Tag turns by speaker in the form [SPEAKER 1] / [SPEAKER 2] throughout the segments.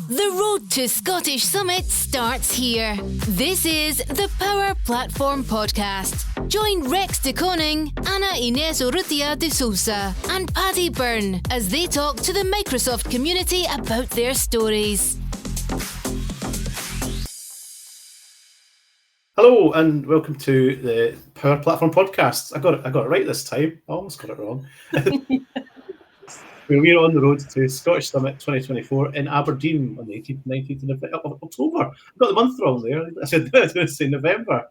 [SPEAKER 1] The road to Scottish Summit starts here. This is the Power Platform Podcast. Join Rex de Koning, Ana Inés Urrutia de Sousa, and Paddy Byrne as they talk to the Microsoft community about their stories.
[SPEAKER 2] Hello and welcome to the Power Platform Podcast. I got it right this time. I almost got it wrong. We're on the road to Scottish Summit 2024 in Aberdeen on the 18th and 19th of October. I got the month wrong there. I said I was going to say November.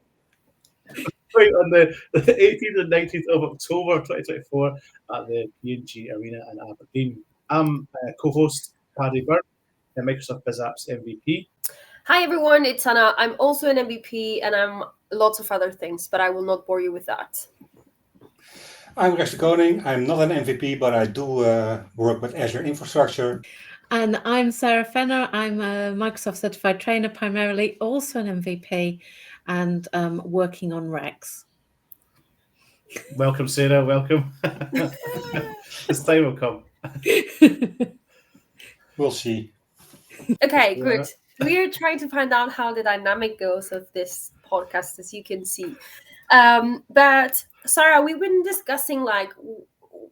[SPEAKER 2] Right, on the 18th and 19th of October 2024 at the P&G Arena in Aberdeen. I'm co-host Paddy Byrne, Microsoft BizApps MVP.
[SPEAKER 3] Hi everyone, it's Anna. I'm also an MVP and I'm lots of other things, but I will not bore you with that.
[SPEAKER 4] I'm Rex de Koning. I'm not an MVP, but I do work with Azure infrastructure.
[SPEAKER 5] And I'm Sara Fennah. I'm a Microsoft certified trainer, primarily also an MVP, and working on Rex.
[SPEAKER 2] Welcome, Sarah. Welcome. This time will come.
[SPEAKER 4] We'll see.
[SPEAKER 3] Okay, good. We're trying to find out how the dynamic goes of this podcast, as you can see. But Sarah, we've been discussing,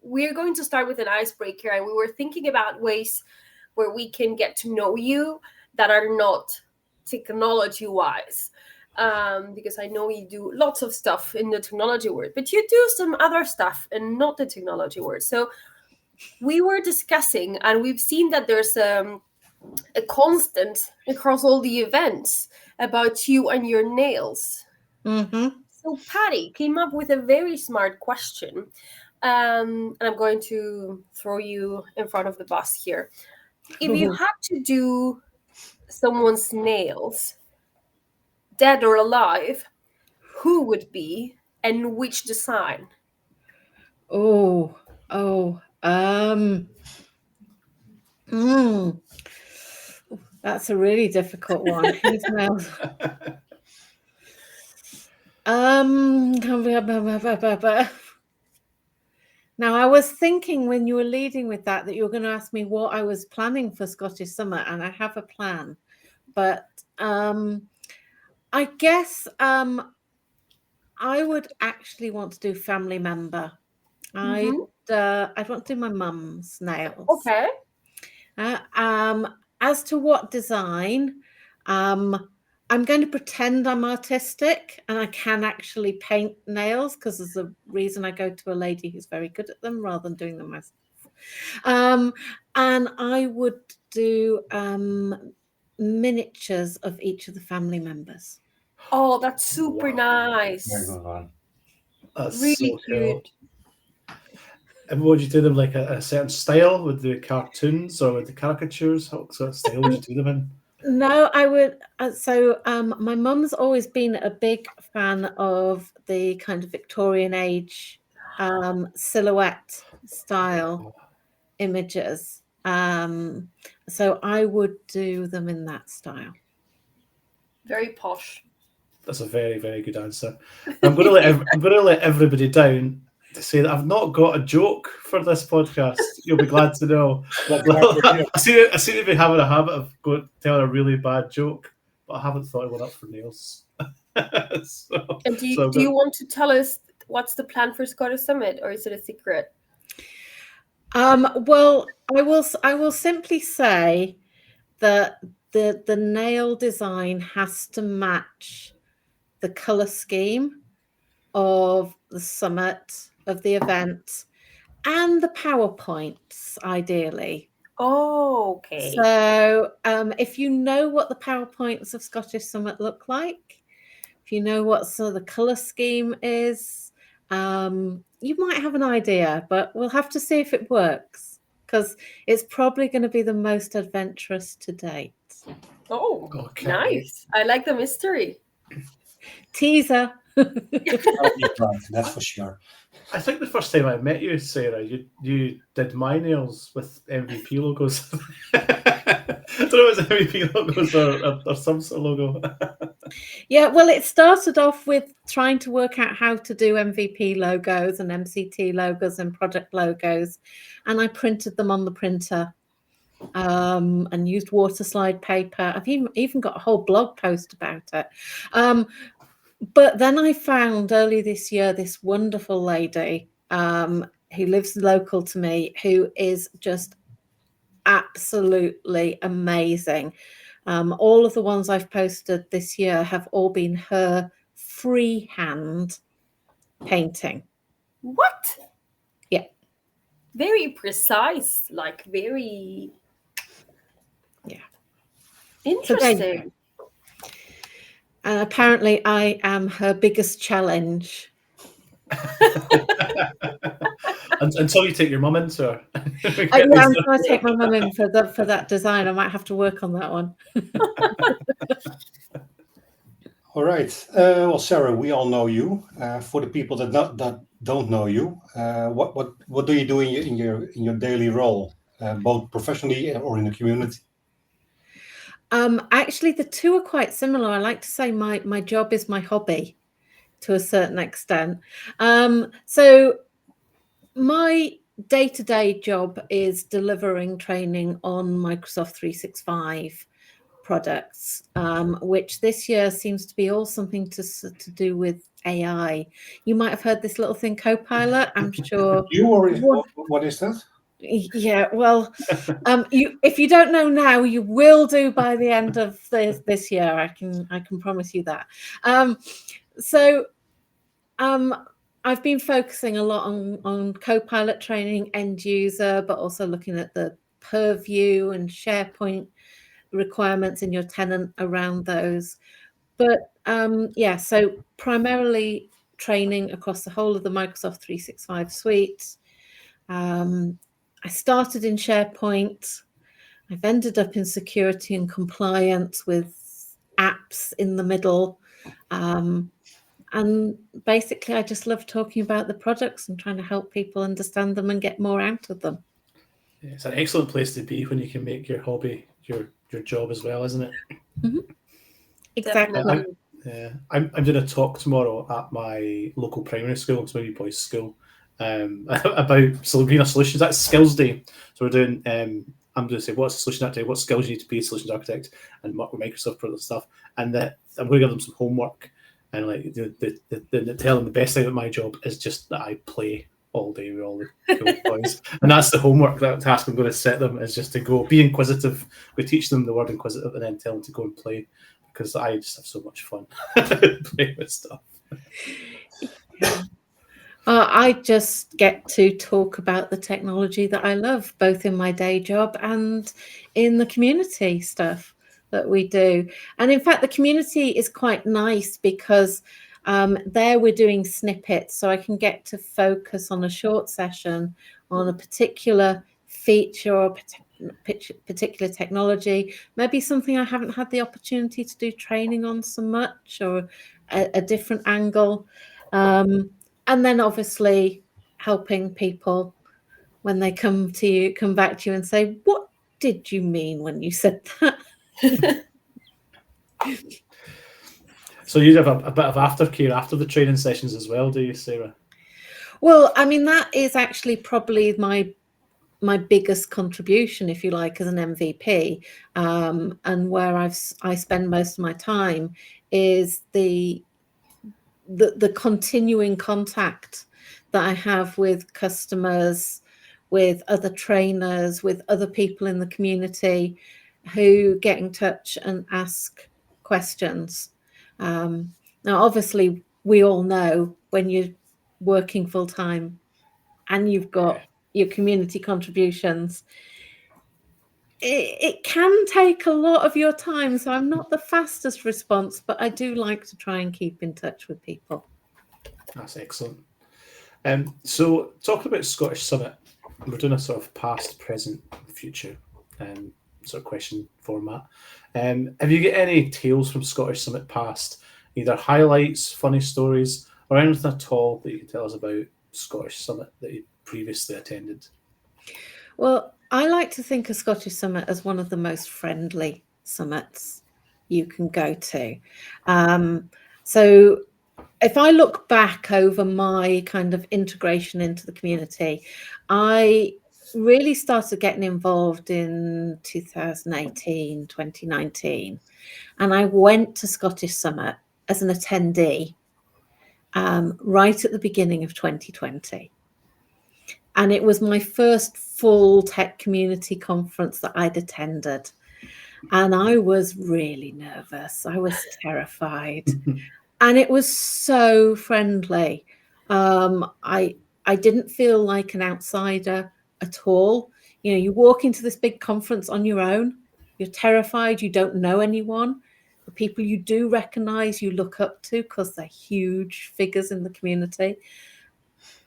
[SPEAKER 3] we're going to start with an icebreaker, and we were thinking about ways where we can get to know you that are not technology-wise. Because I know you do lots of stuff in the technology world, but you do some other stuff and not the technology world. So we were discussing, and we've seen that there's a constant across all the events about you and your nails.
[SPEAKER 5] Mm-hmm.
[SPEAKER 3] So Paddy came up with a very smart question, and I'm going to throw you in front of the bus here. If you had to do someone's nails, dead or alive, who would be and which design?
[SPEAKER 5] That's a really difficult one. Whose nails? Now, I was thinking when you were leading with that you were going to ask me what I was planning for Scottish Summit, and I have a plan. But I guess I would actually want to do family member. I'd want to do my mum's nails.
[SPEAKER 3] Okay.
[SPEAKER 5] As to what design, I'm going to pretend I'm artistic and I can actually paint nails, because there's a reason I go to a lady who's very good at them rather than doing them myself. And I would do miniatures of each of the family members.
[SPEAKER 3] Oh, that's super nice.
[SPEAKER 4] Very good one.
[SPEAKER 2] That's
[SPEAKER 3] really
[SPEAKER 2] so
[SPEAKER 3] good.
[SPEAKER 2] Cool. And would you do them like a certain style with the cartoons or with the caricatures? What sort of style would you do them in?
[SPEAKER 5] No, I would. My mum's always been a big fan of the kind of Victorian age silhouette style images. So I would do them in that style.
[SPEAKER 3] Very posh.
[SPEAKER 2] That's a very, very good answer. I'm going to let everybody down to say that I've not got a joke for this podcast. You'll be glad to know. I seem to be having a habit of telling a really bad joke, but I haven't thought of one up for nails.
[SPEAKER 3] And do you want to tell us what's the plan for Scottish Summit, or is it a secret?
[SPEAKER 5] Well, I will simply say that the nail design has to match the colour scheme of the summit, of the event, and the PowerPoints, ideally.
[SPEAKER 3] Oh, okay.
[SPEAKER 5] So if you know what the PowerPoints of Scottish Summit look like, if you know what the colour scheme is, you might have an idea, but we'll have to see if it works, because it's probably going to be the most adventurous to date.
[SPEAKER 3] Oh, okay. Nice. I like the mystery.
[SPEAKER 5] Teaser.
[SPEAKER 4] That's for sure.
[SPEAKER 2] I think the first time I met you, Sarah, you did my nails with MVP logos. I don't know if it's MVP logos or some sort of logo.
[SPEAKER 5] Yeah, well, it started off with trying to work out how to do MVP logos and MCT logos and project logos, and I printed them on the printer. and used water slide paper. I've even got a whole blog post about it. But then I found early this year this wonderful lady who lives local to me, who is just absolutely amazing. All of the ones I've posted this year have all been her freehand painting.
[SPEAKER 3] What?
[SPEAKER 5] Yeah.
[SPEAKER 3] Very precise, like very interesting.
[SPEAKER 5] And apparently I am her biggest challenge.
[SPEAKER 2] Until you take your mum in, sir.
[SPEAKER 5] Yeah, I'm trying to take my mum in for that design. I might have to work on that one.
[SPEAKER 4] All right. Well, Sarah, we all know you. For the people that don't know you, what do you do in your daily role, both professionally or in the community?
[SPEAKER 5] Actually, the two are quite similar. I like to say my job is my hobby to a certain extent. So my day-to-day job is delivering training on Microsoft 365 products, which this year seems to be all something to do with AI. You might have heard this little thing, Copilot. I'm sure.
[SPEAKER 4] What is that?
[SPEAKER 5] Yeah, well, if you don't know now, you will do by the end of this year. I can promise you that. I've been focusing a lot on Copilot training, end user, but also looking at the purview and SharePoint requirements in your tenant around those. But so primarily training across the whole of the Microsoft 365 suite. I started in SharePoint. I've ended up in security and compliance with apps in the middle. And basically, I just love talking about the products and trying to help people understand them and get more out of them.
[SPEAKER 2] Yeah, it's an excellent place to be when you can make your hobby your job as well, isn't it?
[SPEAKER 5] Mm-hmm. Exactly.
[SPEAKER 2] I'm doing a talk tomorrow at my local primary school, it's my wee boys' school, about greener solutions. That's Skills Day. So we're doing. I'm going to say what's the solution that day, what skills you need to be a solutions architect, and Microsoft product stuff. And that I'm going to give them some homework. And like tell them the best thing about my job is just that I play all day with all the cool boys. And that's the homework, that task I'm going to set them, is just to go be inquisitive. We teach them the word inquisitive and then tell them to go and play, because I just have so much fun playing with stuff.
[SPEAKER 5] I just get to talk about the technology that I love, both in my day job and in the community stuff that we do. And in fact, the community is quite nice because there we're doing snippets, so I can get to focus on a short session on a particular feature or particular technology, maybe something I haven't had the opportunity to do training on so much, or a different angle. And then obviously helping people when they come back to you and say, what did you mean when you said that?
[SPEAKER 2] So you have a bit of aftercare after the training sessions as well, do you, Sarah?
[SPEAKER 5] Well, I mean, that is actually probably my biggest contribution, if you like, as an MVP, and where I spend most of my time is the continuing contact that I have with customers, with other trainers, with other people in the community who get in touch and ask questions. Now, obviously, we all know when you're working full time and you've got your community contributions, it can take a lot of your time. So I'm not the fastest response, but I do like to try and keep in touch with people.
[SPEAKER 2] That's excellent. So talking about Scottish Summit, we're doing a sort of past, present, future sort of question format. Have you got any tales from Scottish Summit past, either highlights, funny stories, or anything at all that you can tell us about Scottish Summit that you previously attended?
[SPEAKER 5] Well, I like to think of Scottish Summit as one of the most friendly summits you can go to. So if I look back over my kind of integration into the community, I really started getting involved in 2018, 2019. And I went to Scottish Summit as an attendee right at the beginning of 2020. And it was my first full tech community conference that I'd attended. And I was really nervous. I was terrified. And it was so friendly. I didn't feel like an outsider at all. You know, you walk into this big conference on your own. You're terrified. You don't know anyone. The people you do recognize, you look up to because they're huge figures in the community.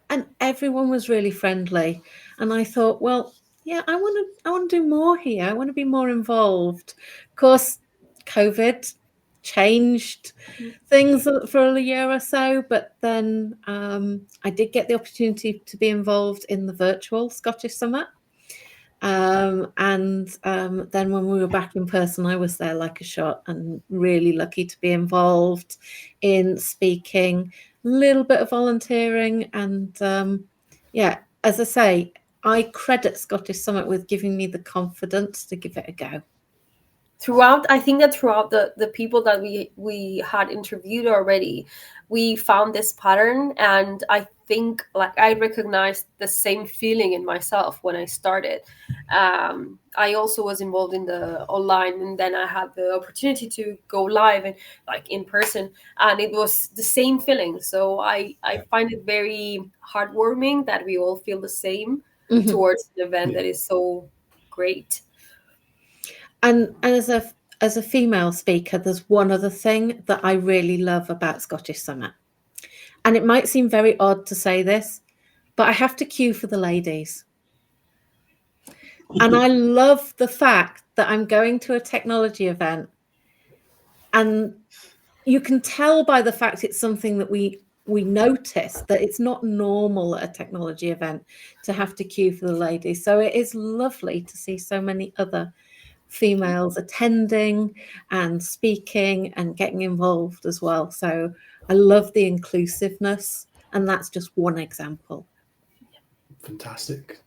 [SPEAKER 5] And everyone was really friendly. And I thought, well, yeah, I want to do more here. I want to be more involved. Of course, COVID changed things for a year or so, but then I did get the opportunity to be involved in the virtual Scottish Summit. And then when we were back in person, I was there like a shot, and really lucky to be involved in speaking, a little bit of volunteering, and yeah, as I say, I credit Scottish Summit with giving me the confidence to give it a go.
[SPEAKER 3] I think that throughout the people that we had interviewed already, we found this pattern, and I think like I recognized the same feeling in myself when I started. I also was involved in the online, and then I had the opportunity to go live and like in person, and it was the same feeling. So I find it very heartwarming that we all feel the same towards an event that is so great.
[SPEAKER 5] And as a female speaker, there's one other thing that I really love about Scottish Summit. And it might seem very odd to say this, but I have to queue for the ladies. And I love the fact that I'm going to a technology event, and you can tell by the fact it's something that we notice, that it's not normal at a technology event to have to queue for the ladies. So it is lovely to see so many other females attending and speaking and getting involved as well. So I love the inclusiveness, and that's just one example.
[SPEAKER 2] Fantastic.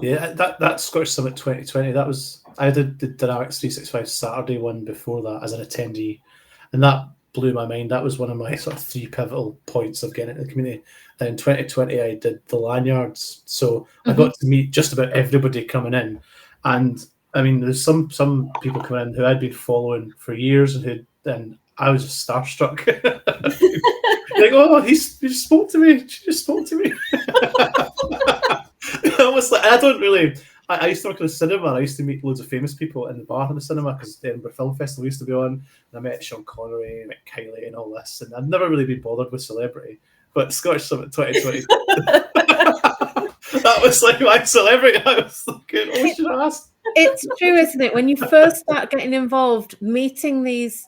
[SPEAKER 2] Yeah, that Scottish Summit 2020, that was, I did the Dynamics 365 Saturday one before that as an attendee, and that blew my mind. That was one of my sort of 3 pivotal points of getting into the community. Then in 2020 I did the lanyards, so I got to meet just about everybody coming in. And I mean, there's some people coming in who I'd been following for years, and I was just starstruck. Like, oh, he just spoke to me. She just spoke to me. Almost like, I used to work in the cinema, and I used to meet loads of famous people in the bar in the cinema because the Edinburgh Film Festival used to be on. And I met Sean Connery, I met Kylie, and all this. And I'd never really been bothered with celebrity, but Scottish Summit 2020. That was like my celebrity. I was thinking, oh, should I ask?
[SPEAKER 5] It's true, isn't it? When you first start getting involved, meeting these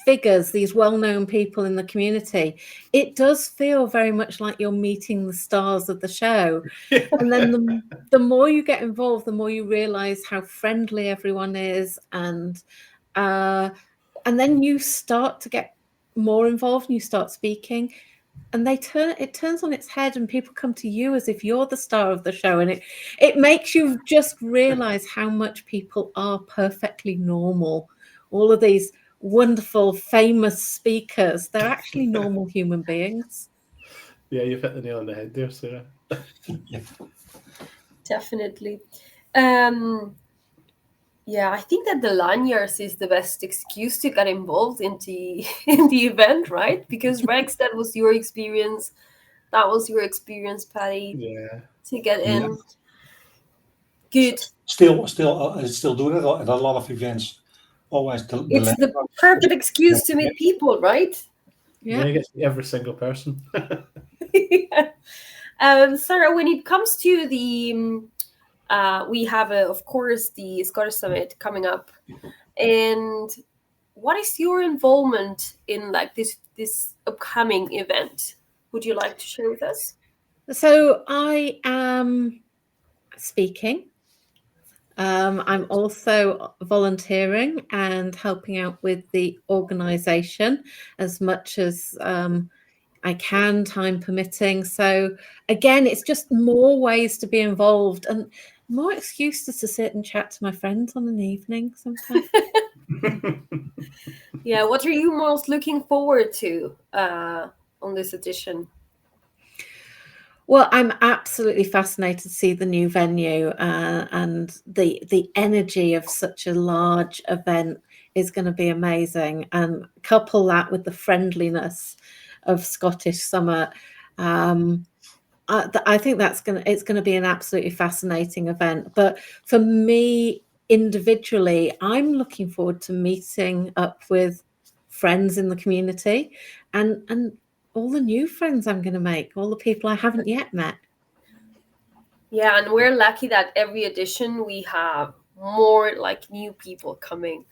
[SPEAKER 5] figures, these well-known people in the community, it does feel very much like you're meeting the stars of the show. Yeah. And then the more you get involved, the more you realize how friendly everyone is, and then you start to get more involved and you start speaking. And it turns on its head, and people come to you as if you're the star of the show. And it makes you just realize how much people are perfectly normal. All of these wonderful, famous speakers, they're actually normal human beings.
[SPEAKER 2] Yeah, you've hit the nail on the head there, Sarah.
[SPEAKER 3] Definitely. Yeah, I think that the lanyards is the best excuse to get involved in the event, right? Because Rex, that was your experience. That was your experience, Patty.
[SPEAKER 2] Yeah.
[SPEAKER 3] To get in. Yeah. Good.
[SPEAKER 4] Still do that at a lot of events. Always
[SPEAKER 3] it's the perfect excuse to meet people, right?
[SPEAKER 2] Yeah, you get to meet every single person.
[SPEAKER 3] Yeah. Sarah, when it comes to the we have, of course, the Scottish Summit coming up. And what is your involvement in like this upcoming event? Would you like to share with us?
[SPEAKER 5] So I am speaking. I'm also volunteering and helping out with the organisation as much as I can, time permitting. So again, it's just more ways to be involved and more excuses to sit and chat to my friends on an evening sometimes.
[SPEAKER 3] Yeah, what are you most looking forward to on this edition?
[SPEAKER 5] Well, I'm absolutely fascinated to see the new venue and the energy of such a large event is going to be amazing. And couple that with the friendliness of Scottish Summit. I think it's going to be an absolutely fascinating event. But for me individually, I'm looking forward to meeting up with friends in the community and all the new friends I'm going to make, all the people I haven't yet met.
[SPEAKER 3] Yeah, and we're lucky that every edition we have more like new people coming.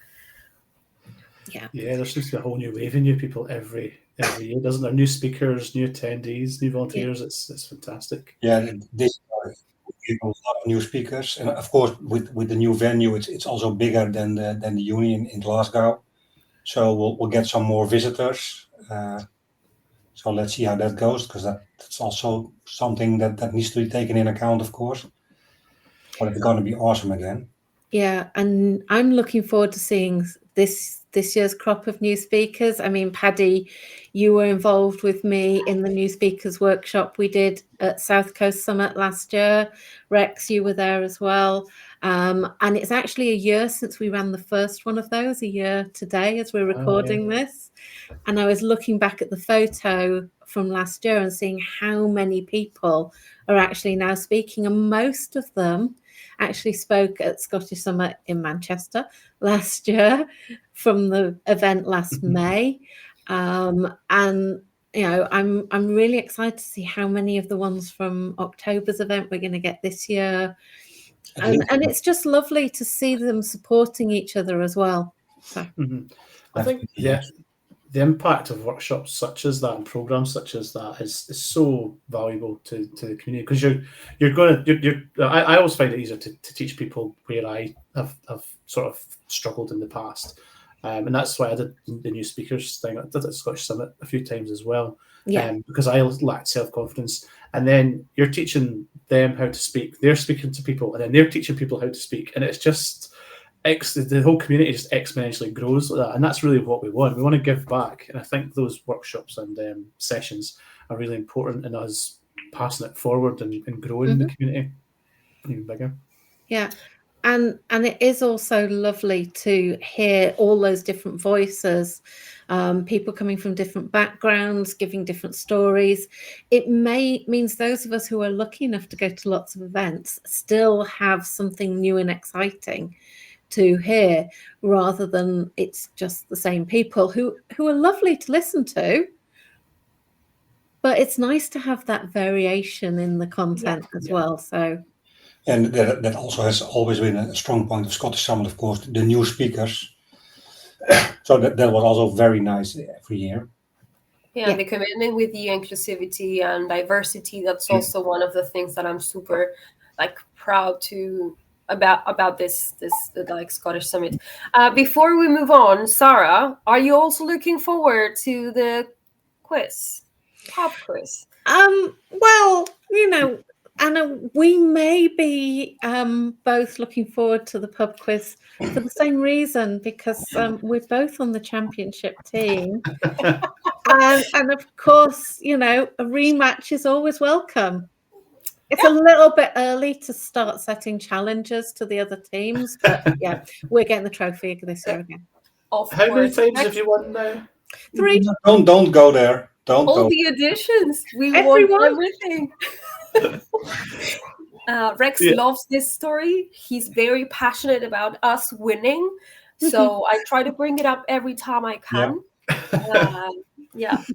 [SPEAKER 5] Yeah,
[SPEAKER 2] there seems to be a whole new wave of new people every year, doesn't there? New speakers, new attendees, new volunteers. Yeah. It's fantastic.
[SPEAKER 4] Yeah, this people love new speakers, and of course with the new venue, it's also bigger than the Union in Glasgow, so we'll get some more visitors. So let's see how that goes, because that's also something that needs to be taken in account, of course. But it's going to be awesome again.
[SPEAKER 5] Yeah, and I'm looking forward to seeing this year's crop of new speakers. I mean, Paddy, you were involved with me in the new speakers workshop we did at South Coast Summit last year. Rex, you were there as well. And it's actually a year since we ran the first one of those, a year today as we're recording this. And I was looking back at the photo from last year and seeing how many people are actually now speaking, and most of them actually spoke at Scottish Summit in Manchester last year from the event last May. And I'm really excited to see how many of the ones from October's event we're going to get this year. And it's just lovely to see them supporting each other as well. So
[SPEAKER 2] I think the impact of workshops such as that and programs such as that is so valuable to the community, because I always find it easier to teach people where I have sort of struggled in the past, and that's why I did the new speakers thing. I did it at Scottish Summit a few times as well, because I lacked self-confidence, and then you're teaching them how to speak, they're speaking to people, and then they're teaching people how to speak, and it's just the whole community just exponentially grows like that, and that's really what we want. We want to give back, and I think those workshops and sessions are really important in us passing it forward and growing the community even bigger.
[SPEAKER 5] Yeah, and it is also lovely to hear all those different voices, people coming from different backgrounds, giving different stories. It means those of us who are lucky enough to go to lots of events still have something new and exciting to hear, rather than it's just the same people who are lovely to listen to, but it's nice to have that variation in the content as well. So,
[SPEAKER 4] and that also has always been a strong point of Scottish Summit, of course, the new speakers. So that was also very nice every year.
[SPEAKER 3] Yeah, the commitment with the inclusivity and diversity, that's also one of the things that I'm super proud to about this Scottish Summit. Before we move on, Sara, are you also looking forward to the pub quiz?
[SPEAKER 5] Well, Anna, we may be both looking forward to the pub quiz for the same reason, because we're both on the championship team, and of course, a rematch is always welcome. It's a little bit early to start setting challenges to the other teams, but yeah, we're getting the trophy this year again.
[SPEAKER 2] How many times have you won now?
[SPEAKER 5] 3.
[SPEAKER 4] Don't go there. Don't
[SPEAKER 3] all
[SPEAKER 4] go.
[SPEAKER 3] The editions. We won everything. Rex loves this story. He's very passionate about us winning, so I try to bring it up every time I can.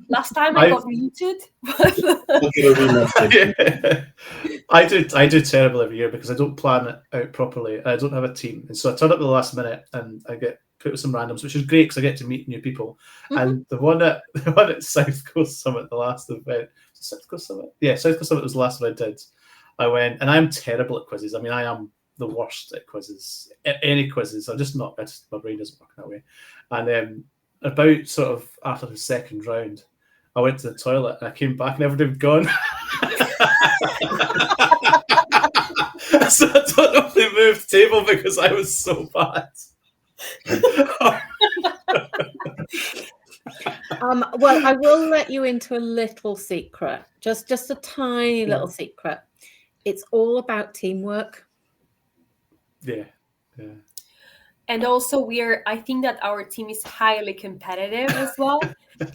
[SPEAKER 3] Last time I got muted.
[SPEAKER 2] I do terrible every year because I don't plan it out properly. I don't have a team, and so I turn up at the last minute and I get put with some randoms, which is great because I get to meet new people. And the one at South Coast Summit, the last event, South Coast Summit, South Coast Summit was the last one I did. I went, and I'm terrible at quizzes. I mean, I am the worst at quizzes, any quizzes. I'm just not. My brain doesn't work that way. And about sort of after the second round, I went to the toilet and I came back and everything had gone. So I don't know if they moved the table because I was so bad.
[SPEAKER 5] Well, I will let you into a little secret, just a tiny little secret. It's all about teamwork.
[SPEAKER 2] Yeah.
[SPEAKER 3] And also I think that our team is highly competitive as well.
[SPEAKER 2] Have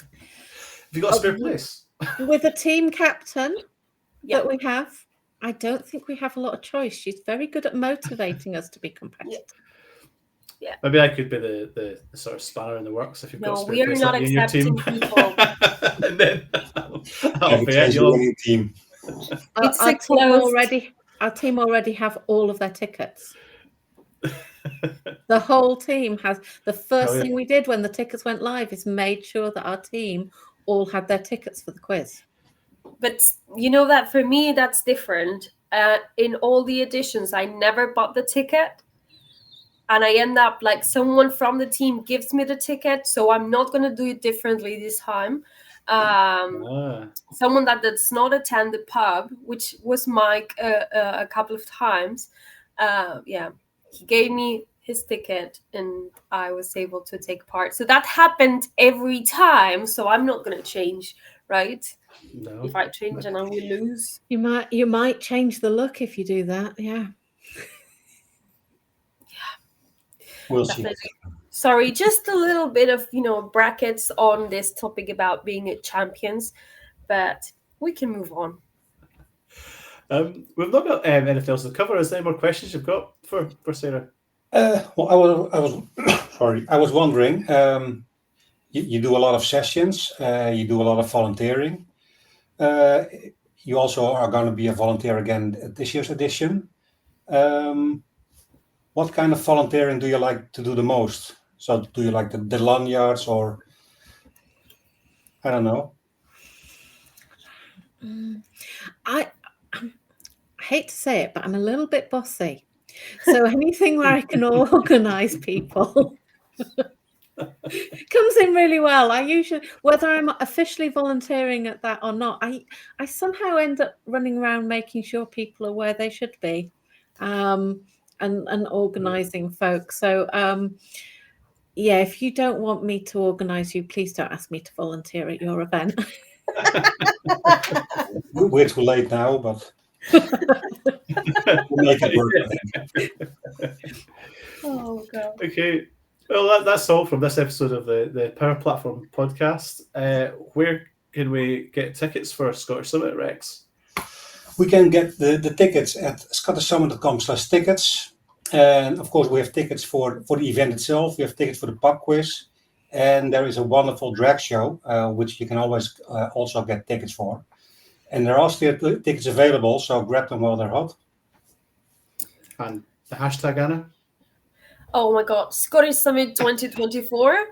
[SPEAKER 2] you got a spare place?
[SPEAKER 5] With a team captain that we have, I don't think we have a lot of choice. She's very good at motivating us to be competitive.
[SPEAKER 3] Yeah.
[SPEAKER 2] Maybe I could be the sort of spanner in the works if you've got a spare
[SPEAKER 3] we are
[SPEAKER 2] place
[SPEAKER 3] not
[SPEAKER 2] in your team.
[SPEAKER 3] accepting people.
[SPEAKER 2] And then I'll forget you.
[SPEAKER 4] Team.
[SPEAKER 5] Our team already have all of their tickets. The whole team has. The first thing we did when the tickets went live is made sure that our team all had their tickets for the quiz.
[SPEAKER 3] But you know that for me, that's different. In all the editions, I never bought the ticket. And I end up like someone from the team gives me the ticket. So I'm not going to do it differently this time. Someone that does not attend the pub, which was Mike a couple of times. He gave me his ticket and I was able to take part. So that happened every time. So I'm not going to change, right?
[SPEAKER 2] No.
[SPEAKER 3] If I change and I will lose.
[SPEAKER 5] You might change the look if you do that. Yeah.
[SPEAKER 4] We'll see.
[SPEAKER 3] Sorry, just a little bit of, brackets on this topic about being champions, but we can move on.
[SPEAKER 2] We've not got anything else to cover. Is there any more questions you've got for Sarah?
[SPEAKER 4] Well, I was wondering, you do a lot of sessions, you do a lot of volunteering. You also are going to be a volunteer again at this year's edition. What kind of volunteering do you like to do the most? So do you like the lanyards or, I don't know.
[SPEAKER 5] I hate to say it, but I'm a little bit bossy. So anything where I can organise people comes in really well. I usually, whether I'm officially volunteering at that or not, I somehow end up running around making sure people are where they should be, and organising folks. So if you don't want me to organise you, please don't ask me to volunteer at your event.
[SPEAKER 4] We're too late now, but we'll make it work.
[SPEAKER 3] Oh God.
[SPEAKER 2] Okay. Well, that's all from this episode of the Power Platform podcast. Where can we get tickets for Scottish Summit, Rex?
[SPEAKER 4] We can get the tickets at scottishsummit.com/tickets. And of course, we have tickets for the event itself. We have tickets for the pub quiz. And there is a wonderful drag show, which you can always also get tickets for. And there are still tickets available, so grab them while they're hot.
[SPEAKER 2] And the hashtag, Anna?
[SPEAKER 3] Oh my God, Scottish Summit 2024.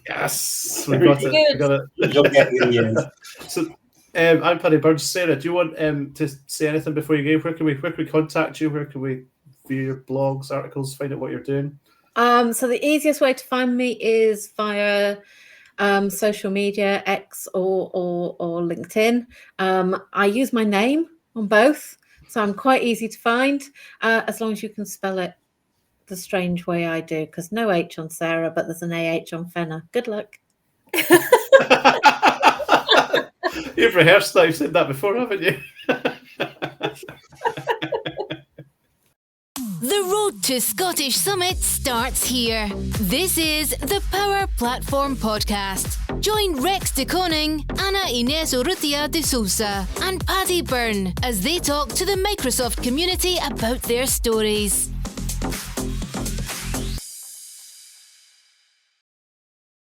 [SPEAKER 2] Yes, we got it.
[SPEAKER 4] You'll get it in the end.
[SPEAKER 2] So, I'm Paddy Burns. Sarah, do you want to say anything before you go? Where can we contact you? Where can we view your blogs, articles, find out what you're doing?
[SPEAKER 5] So the easiest way to find me is via social media, X or LinkedIn. I use my name on both, so I'm quite easy to find, as long as you can spell it the strange way I do, because no H on Sarah, but there's an AH on Fennah. Good luck.
[SPEAKER 2] You've rehearsed that. You've said that before, haven't you?
[SPEAKER 1] The road to Scottish Summit starts here. This is the Power Platform Podcast. Join Rex de Koning, Ana Inés Urrutia de Sousa, and Paddy Byrne as they talk to the Microsoft community about their stories.